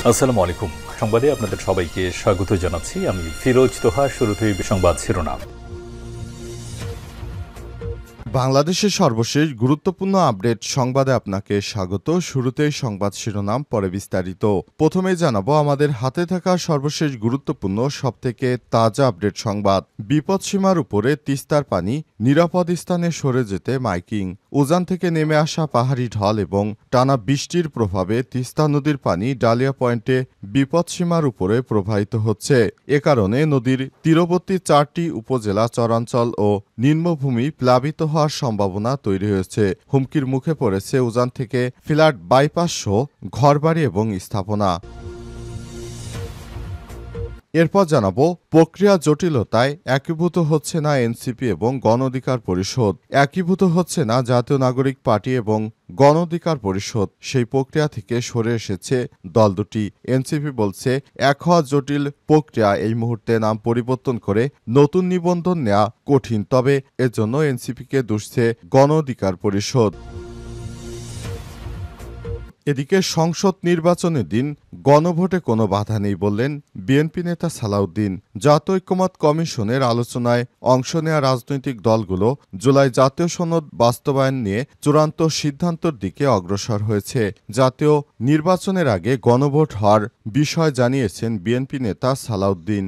আসসালামু আলাইকুম। সংবাদে আপনাদের সবাইকে স্বাগত জানাচ্ছি। আমি ফিরোজ তোহা। শুরুতেই সংবাদ শিরোনাম। বাংলাদেশের সর্বশেষ গুরুত্বপূর্ণ আপডেট সংবাদে আপনাকে স্বাগত। শুরুতেই সংবাদ শিরোনাম, পরে বিস্তারিত। প্রথমেই জানাবো আমাদের হাতে থাকা সর্বশেষ গুরুত্বপূর্ণ সবথেকে তাজা আপডেট সংবাদ। বিপদসীমার উপরে তিস্তার পানি, নিরাপদ স্থানে সরে যেতে মাইকিং। উজান থেকে নেমে আসা পাহাড়ি ঢল এবং টানা বৃষ্টির প্রভাবে তিস্তা নদীর পানি ডালিয়া পয়েন্টে বিপদসীমার উপরে প্রবাহিত হচ্ছে। এ কারণে নদীর তীরবর্তী 4টি উপজেলা, চরাঞ্চল ও নিম্নভূমি প্লাবিত হওয়ার সম্ভাবনা তৈরি হয়েছে। হুমকির মুখে পড়েছে উজান থেকে ফ্ল্যাট বাইপাস সহ ঘরবাড়ি এবং স্থাপনা। এরপর জানাবো প্রক্রিয়া জটিলতায় একীভূত হচ্ছে না এনসিপি এবং গণ অধিকার পরিষদ। একীভূত হচ্ছে না জাতীয় নাগরিক পার্টি এবং গণ অধিকার পরিষদ। সেই প্রক্রিয়া থেকে সরে এসেছে দল দুটি। এনসিপি বলছে এক হওয়া জটিল প্রক্রিয়া, এই মুহূর্তে নাম পরিবর্তন করে নতুন নিবন্ধন নেওয়া কঠিন, তবে এজন্য এনসিপিকে দুষছে গণ অধিকার পরিষদ। এদিকে সংসদ নির্বাচনের দিন গণভোটে কোনো বাধা নেই বললেন বিএনপি নেতা সালাউদ্দিন। জাতীয় ঐক্যমত্য কমিশনের আলোচনায় অংশ নেওয়া রাজনৈতিক দলগুলো জুলাই জাতীয় সনদ বাস্তবায়ন নিয়ে চূড়ান্ত সিদ্ধান্তের দিকে অগ্রসর হয়েছে। জাতীয় নির্বাচনের আগে গণভোট হওয়ার বিষয় জানিয়েছেন বিএনপি নেতা সালাউদ্দিন।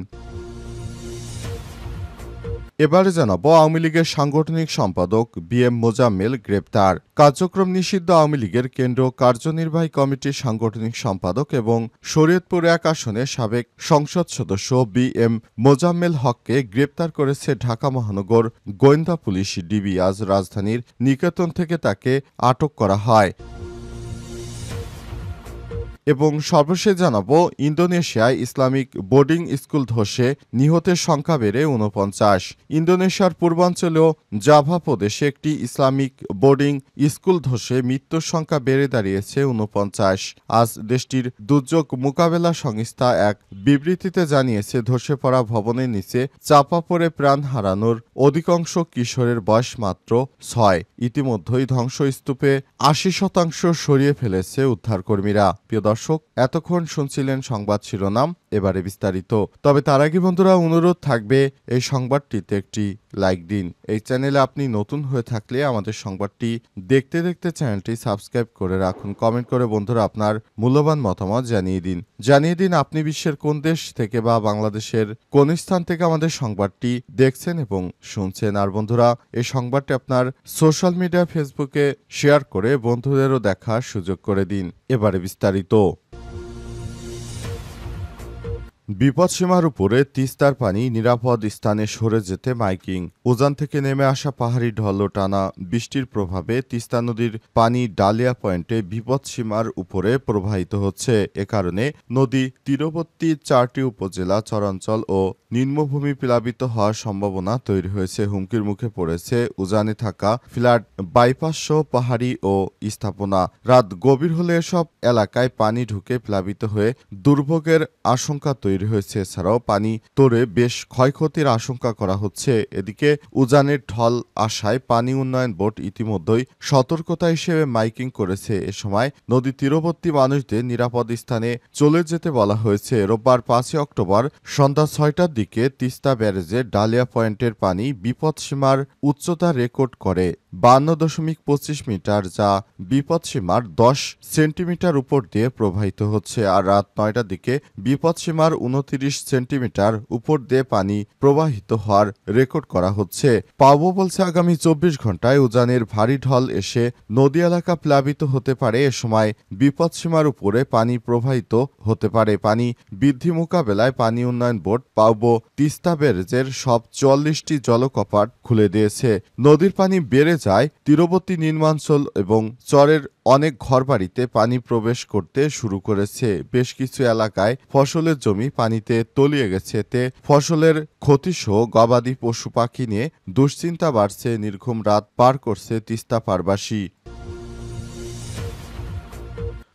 এবারে জানাবো আওয়ামী লীগের সাংগঠনিক সম্পাদক বিএম মোজাম্মেল গ্রেপ্তার। কার্যক্রম নিষিদ্ধ আওয়ামী লীগের কেন্দ্র কার্যনির্বাহী কমিটির সাংগঠনিক সম্পাদক এবং শরীয়তপুর 1 আসনের সাবেক সংসদ সদস্য বিএম মোজাম্মেল হককে গ্রেপ্তার করেছে ঢাকা মহানগর গোয়েন্দা পুলিশ ডিবি। আজ রাজধানীর নিকেতন থেকে তাকে আটক করা হয়। এবং সর্বশেষ জানাবো ইন্দোনেশিয়ায় ইসলামিক বোর্ডিং স্কুল ধসে নিহতের সংখ্যা বেড়ে 49। ইন্দোনেশিয়ার পূর্বাঞ্চলীয় জাভা প্রদেশে একটি ইসলামিক বোর্ডিং স্কুল ধসে মৃত্যুর সংখ্যা বেড়ে দাঁড়িয়েছে 49। আজ দেশটির দুর্যোগ মোকাবেলা সংস্থা এক বিবৃতিতে জানিয়েছে ধসে পড়া ভবনের নিচে চাপা পড়ে প্রাণ হারানোর অধিকাংশ কিশোরের বয়স মাত্র 6। ইতিমধ্যেই ধ্বংসস্তূপে 80% সরিয়ে ফেলেছে উদ্ধারকর্মীরা। প্রিয় দর্শক, এতক্ষণ শুনছিলেন সংবাদ শিরোনাম, এবারে বিস্তারিত। তবে তার আগে বন্ধুরা অনুরোধ থাকবে এই সংবাদটিতে একটি লাইক দিন। এই চ্যানেলে আপনি নতুন হয়ে থাকলে আমাদের সংবাদটি দেখতে দেখতে চ্যানেলটি সাবস্ক্রাইব করে রাখুন। কমেন্ট করে বন্ধুরা আপনার মূল্যবান মতামত জানিয়ে দিন আপনি বিশ্বের কোন দেশ থেকে বা বাংলাদেশের কোন স্থান থেকে আমাদের সংবাদটি দেখছেন এবং শুনছেন। আর বন্ধুরা, এই সংবাদটি আপনার সোশ্যাল মিডিয়া ফেসবুকে শেয়ার করে বন্ধুদেরও দেখার সুযোগ করে দিন। এবারে বিস্তারিত। বিপদসীমার উপরে তিস্তার পানি, নিরাপদ স্থানে সরে যেতে মাইকিং। উজান থেকে নেমে আসা পাহাড়ি ঢল ও টানা বৃষ্টির প্রভাবে তিস্তা নদীর পানি ডালিয়া পয়েন্টে বিপদসীমার উপরে প্রবাহিত হচ্ছে। এ কারণে নদী তীরবর্তী 4টি উপজেলা, চরাঞ্চল ও নিম্নভূমি প্লাবিত হওয়ার সম্ভাবনা তৈরি হয়েছে। হুমকির মুখে পড়েছে উজানে থাকা ফ্ল্যাট বাইপাস সহ পাহাড়ি ও স্থাপনা। রাত গভীর হলে এসব এলাকায় পানি ঢুকে প্লাবিত হয়ে দুর্ভোগের আশঙ্কা তৈরি হয়েছে। এছাড়াও পানি তোড়ে বেশ ক্ষয়ক্ষতির আশঙ্কা করা হচ্ছে। এদিকে উজানের ঢল আসায় পানি উন্নয়ন বোর্ড ইতিমধ্যেই সতর্কতা হিসেবে মাইকিং করেছে। এ সময় নদী তীরবর্তী মানুষদের নিরাপদ স্থানে চলে যেতে বলা হয়েছে। রোববার 5 অক্টোবর সন্ধ্যা 6টার দিকে তিস্তা ব্যারেজে ডালিয়া পয়েন্টের পানি বিপদসীমার উচ্চতা রেকর্ড করে 52.25 মিটার, যা বিপদসীমার 10 সেন্টিমিটার উপর দিয়ে প্রবাহিত হচ্ছে। আর রাত 9টার দিকে বিপদসীমার 29 সেন্টিমিটার উপর দিয়ে পানি প্রবাহিত হওয়ার রেকর্ড করা হচ্ছে। পাবো বলছে আগামী 24 ঘন্টায় উজানের ভারী ঢল এসে নদী এলাকা প্লাবিত হতে পারে। এ সময় বিপদসীমার উপরে পানি প্রবাহিত হতে পারে। পানি বৃদ্ধি মোকাবেলায় পানি উন্নয়ন বোর্ড পাবো তিস্তা ব্যারেজের সব 44টি জলকপাট খুলে দিয়েছে। নদীর পানি বেড়ে যায় তীরবর্তী নিম্নাঞ্চল এবং চরের অনেক ঘরবাড়িতে পানি প্রবেশ করতে শুরু করেছে। বেশ কিছু এলাকায় ফসলের জমি পানিতে তলিয়ে গেছে। এতে ফসলের ক্ষতিসহ গবাদি পশু পাখি নিয়ে দুশ্চিন্তা বাড়ছে। নির্ঘুম রাত পার করছে তিস্তা পারবাসী।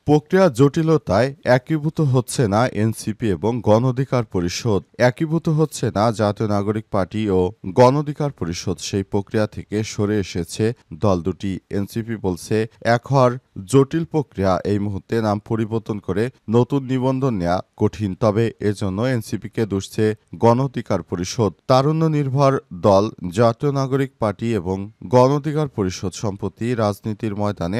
প্রক্রিয়া জটিলতায় একীভূত হচ্ছে না এনসিপি এবং গণ অধিকার পরিষদ। একীভূত হচ্ছে না জাতীয় নাগরিক পার্টি ও গণ অধিকার পরিষদ। সেই প্রক্রিয়া থেকে সরে এসেছে দল দুটি। এনসিপি বলছে এক হওয়ার জটিল প্রক্রিয়া, এই মুহূর্তে নাম পরিবর্তন করে নতুন নিবন্ধন নেওয়া কঠিন। তবে এজন্য এনসিপিকে দুষছে গণ অধিকার পরিষদ। তারুণ্য নির্ভর দল, জাতীয় নাগরিক পার্টি এবং গণ অধিকার পরিষদ সম্প্রতি রাজনীতির ময়দানে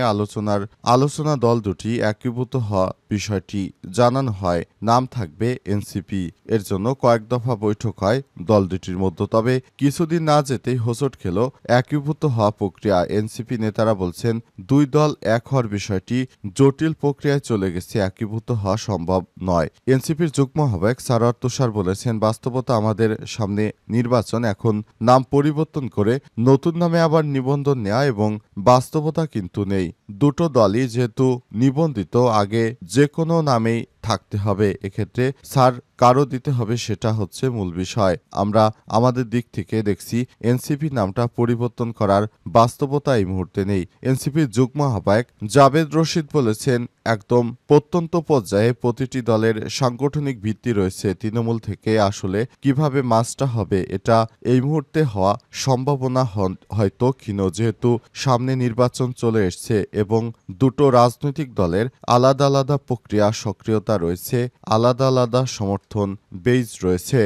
আলোচনা দল দুটি একীভূত হওয়া বিষয়টি জানানো হয়। নাম থাকবে এনসিপি। এর জন্য কয়েক দফা বৈঠক হয় দল দুটির মধ্যে। তবে কিছুদিন না যেতেই হোঁচট খেল একীভূত হওয়া প্রক্রিয়া। এনসিপি নেতারা বলছেন দুই দল এক হওয়ার বিষয়টি জটিল প্রক্রিয়ায় চলে গেছে, একীভূত হওয়া সম্ভব নয়। এনসিপির যুগ্ম আহ্বায়ক সারোয়ার তুষার বলেছেন, বাস্তবতা আমাদের সামনে নির্বাচন, এখন নাম পরিবর্তন করে নতুন নামে আবার নিবন্ধন নেওয়া এবং বাস্তবতা কিন্তু নেই। দুটো দলই যেহেতু নিবন্ধিত, আগে যে কোনো নামেই থাকতে হবে। এক্ষেত্রে স্যার কারো দিতে হবে, সেটা হচ্ছে মূল বিষয়। আমরা আমাদের দিক থেকে দেখছি এনসিপি নামটা পরিবর্তন করার বাস্তবতা এই মুহূর্তে নেই। এনসিপির যুগ্ম আহ্বায়ক জাবেদ রশিদ বলেছেন, একদম প্রত্যন্ত পর্যায়ে প্রতিটি দলের সাংগঠনিক ভিত্তি রয়েছে। তৃণমূল থেকে আসলে কিভাবে মাসটা হবে এটা এই মুহূর্তে হওয়া সম্ভাবনা হয়তো ক্ষীণ, যেহেতু সামনে নির্বাচন চলে এসছে এবং দুটো রাজনৈতিক দলের আলাদা আলাদা প্রক্রিয়া সক্রিয়তা রয়েছে, আলাদা আলাদা সমর্থন বেজ রয়েছে।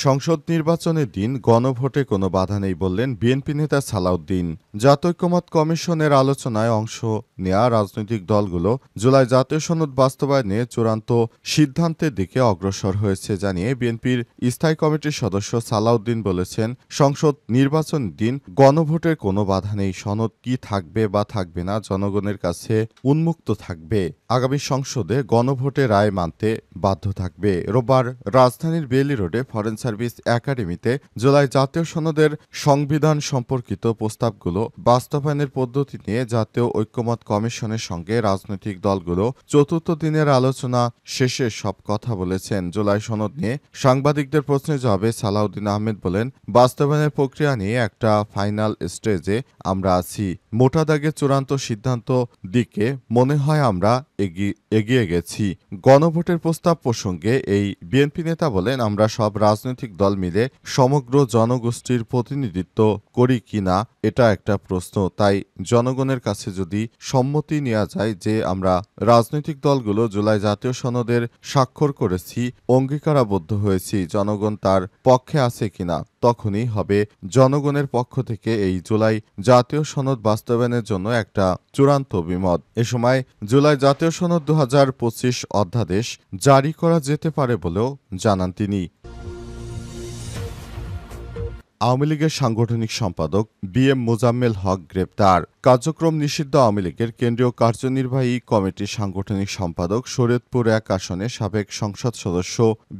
সংসদ নির্বাচনের দিন গণভোটে কোনো বাধা নেই বললেন বিএনপি নেতা সালাউদ্দিন। জাতীয় ঐকমত্য কমিশনের আলোচনায় অংশ নেয়া রাজনৈতিক দলগুলো জুলাই জাতীয় সনদ বাস্তবায়নে চূড়ান্ত সিদ্ধান্তের দিকে অগ্রসর হয়েছে জানিয়ে বিএনপির স্থায়ী কমিটির সদস্য সালাউদ্দিন বলেছেন, সংসদ নির্বাচনের দিন গণভোটের কোনো বাধা নেই। সনদ কি থাকবে বা থাকবে না জনগণের কাছে উন্মুক্ত থাকবে। আগামী সংসদে গণভোটে রায় মানতে বাধ্য থাকবে। রোববার রাজধানীর বেইলি রোডে ফরেন সার্ভিস একাডেমিতে জুলাই জাতীয় সনদের সংবিধান সম্পর্কিত প্রস্তাবগুলো বাস্তবায়নের পদ্ধতি নিয়ে জাতীয় ঐকমত্য কমিশনের সঙ্গে রাজনৈতিক দলগুলো চতুর্থ দিনের আলোচনা শেষে সব কথা বলেছেন। জুলাই সনদ নিয়ে সাংবাদিকদের প্রশ্নের জবাবে সালাউদ্দিন আহমেদ বলেন, বাস্তবায়নের প্রক্রিয়া নিয়ে একটা ফাইনাল স্টেজে আমরা আছি। মোটা দাগে চূড়ান্ত সিদ্ধান্ত দিকে মনে হয় আমরা এগিয়ে গেছি। গণভোটের প্রস্তাব প্রসঙ্গে এই বিএনপি নেতা বলেন, আমরা সব রাজনৈতিক দল মিলে সমগ্র জনগোষ্ঠীর প্রতিনিধিত্ব করি কিনা এটা একটা প্রশ্ন। তাই জনগণের কাছে যদি সম্মতি নেওয়া যায় যে আমরা রাজনৈতিক দলগুলো জুলাই জাতীয় সনদের স্বাক্ষর করেছি, অঙ্গীকারাবদ্ধ হয়েছি, জনগণ তার পক্ষে আছে কিনা, তখনই হবে জনগণের পক্ষ থেকে এই জুলাই জাতীয় সনদ বাস্তবায়নের জন্য একটা চূড়ান্ত অভিমত। এ সময় জুলাই জাতীয় সনদ 2025 অধ্যাদেশ জারি করা যেতে পারে বলেও জানান তিনি। আওয়ামী লীগের সাংগঠনিক সম্পাদক বিএম মোজাম্মেল হক গ্রেপ্তার। কার্যক্রম নিষিদ্ধ আওয়ামী লীগের কেন্দ্রীয় কার্যনির্বাহী কমিটির সাংগঠনিক সম্পাদক শরীয়তপুর 1 আসনে সাবেক সংসদ সদস্য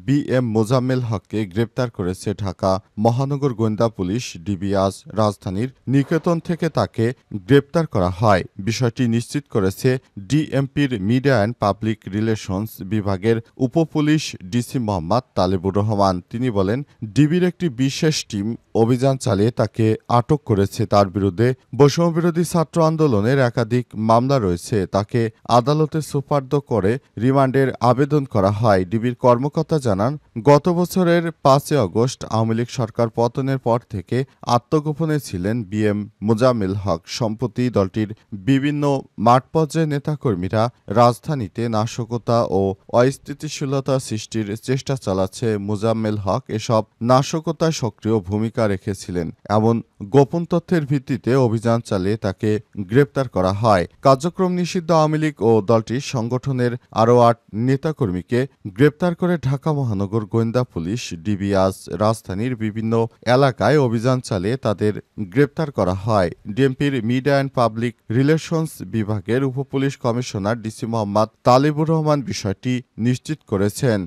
বিএম মোজাম্মেল হককে গ্রেপ্তার করেছে ঢাকা মহানগর গোয়েন্দা পুলিশ ডিবি। আজ রাজধানীর নিকেতন থেকে তাকে গ্রেপ্তার করা হয়। বিষয়টি নিশ্চিত করেছে ডিএমপির মিডিয়া অ্যান্ড পাবলিক রিলেশনস বিভাগের উপপুলিশ ডিসি মোহাম্মদ তালেবুর রহমান। তিনি বলেন, ডিবির একটি বিশেষ টিম অভিযান চালিয়ে তাকে আটক করেছে। তার বিরুদ্ধে বৈষম্যবিরোধী ছাত্র আন্দোলনের একাধিক মামলা রয়েছে। তাকে আদালতে সোপর্দ করে রিমান্ডের আবেদন করা হয়। ডিবির কর্মকর্তা জানান, গত বছরের 5 আগস্ট আওয়ামী লীগ সরকার পতনের পর থেকে আত্মগোপনে ছিলেন বিএম মোজাম্মেল হক। সম্প্রতি দলটির বিভিন্ন মাঠ পর্যায়ে নেতাকর্মীরা রাজধানীতে নাশকতা ও অস্থিতিশীলতা সৃষ্টির চেষ্টা চালাচ্ছে। মোজাম্মেল হক এসব নাশকতায় সক্রিয় ভূমিকা রেখেছিলেন। এমন গোপন তথ্যের ভিত্তিতে অভিযান চালিয়ে তাকে গ্রেপ্তার করা হয়। কার্যক্রম নিষিদ্ধ আওয়ামী লীগ ও দলটির সংগঠনের আরও 8 নেতাকর্মীকে গ্রেপ্তার করে ঢাকা মহানগর গোয়েন্দা পুলিশ ডিবি। আজ রাজধানীর বিভিন্ন এলাকায় অভিযান চালিয়ে তাদের গ্রেপ্তার করা হয়। ডিএমপির মিডিয়া অ্যান্ড পাবলিক রিলেশনস বিভাগের উপপুলিশ কমিশনার ডিসি মোহাম্মদ তালেবুর রহমান বিষয়টি নিশ্চিত করেছেন।